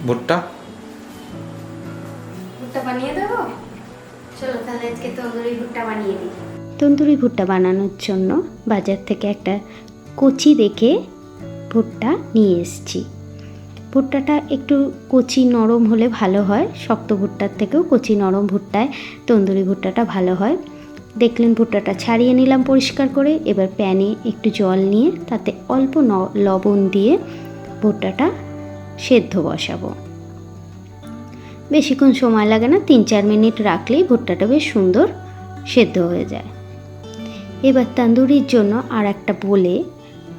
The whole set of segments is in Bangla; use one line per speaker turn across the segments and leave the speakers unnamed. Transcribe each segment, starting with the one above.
ভুট্টা
বানিয়ে দেবো। চলো তাহলে আজকে তন্দুরি ভুট্টা বানিয়ে দিই।
তন্দুরি ভুট্টা বানানোর জন্য বাজার থেকে একটা কচি দেখে ভুট্টা নিয়ে এসেছি। ভুট্টাটা একটু কচি নরম হলে ভালো হয়, শক্ত ভুট্টার থেকেও কচি নরম ভুট্টায় তন্দুরি ভুট্টাটা ভালো হয়। দেখলেন ভুট্টাটা ছাড়িয়ে নিলাম পরিষ্কার করে। এবার প্যানে একটু জল নিয়ে তাতে অল্প লবণ দিয়ে ভুট্টাটা সেদ্ধ বসাবো। বেশিক্ষণ সময় লাগে না, 3-4 মিনিট রাখলেই ভুট্টাটা বেশ সুন্দর সেদ্ধ হয়ে যায়। এবার তন্দুরির জন্য আর একটা বোলে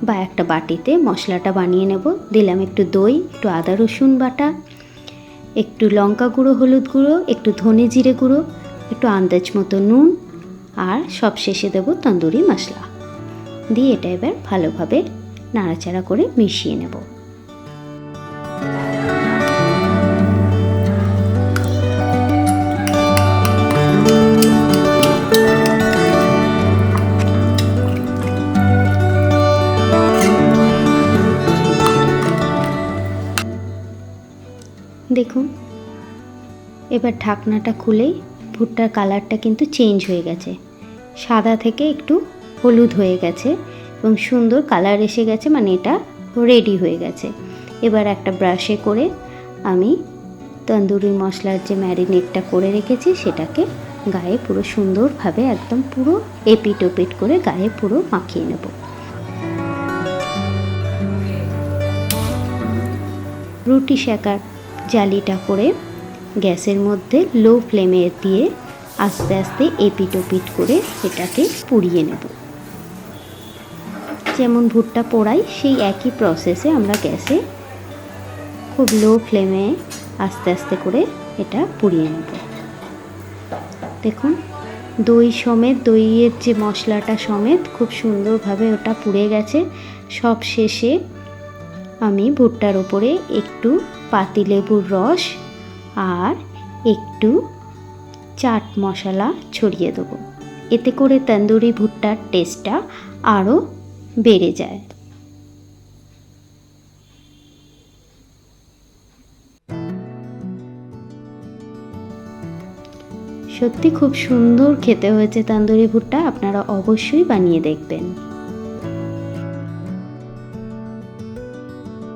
বা একটা বাটিতে মশলাটা বানিয়ে নেব। দিলাম একটু দই, একটু আদা রসুন বাটা, একটু লঙ্কা গুঁড়ো, হলুদ গুঁড়ো, একটু ধনে জিরে গুঁড়ো, একটু আন্দাজ মতো নুন, আর সব শেষে দেব তন্দুরি মশলা দিয়ে এটা এবার ভালোভাবে নাড়াচাড়া করে মিশিয়ে নেব। দেখুন এবার ঢাকনাটা খুলেই ভুট্টার কালারটা কিন্তু চেঞ্জ হয়ে গেছে, সাদা থেকে একটু হলুদ হয়ে গেছে এবং সুন্দর কালার এসে গেছে, মানে এটা রেডি হয়ে গেছে। এবার একটা ব্রাশে করে আমি তন্দুরি মশলার যে ম্যারিনেটটা করে রেখেছি সেটাকে গায়ে পুরো সুন্দরভাবে একদম পুরো এপিট ওপিট করে গায়ে পুরো মাখিয়ে নেব। রুটি সেকার জালিটা করে গ্যাসের মধ্যে লো ফ্লেমে দিয়ে আস্তে আস্তে এপিট ওপিট করে এটাকে পুড়িয়ে নেব। যেমন ভুট্টা পোড়াই সেই একই প্রসেসে আমরা গ্যাসে খুব লো ফ্লেমে আস্তে আস্তে করে এটা পুড়িয়ে নেব। দেখুন দই সমেত, দইয়ের যে মশলাটা সমেত খুব সুন্দরভাবে ওটা পুড়ে গেছে। সব শেষে আমি ভুট্টার উপরে একটু পাতিলেবুর রস আর একটু চাট মশলা ছড়িয়ে দেবো। এতে করে তন্দুরি ভুট্টার টেস্টটা আরও বেড়ে যায়। সত্যি খুব সুন্দর খেতে হয়েছে তন্দুরি ভুট্টা, আপনারা অবশ্যই বানিয়ে দেখবেন।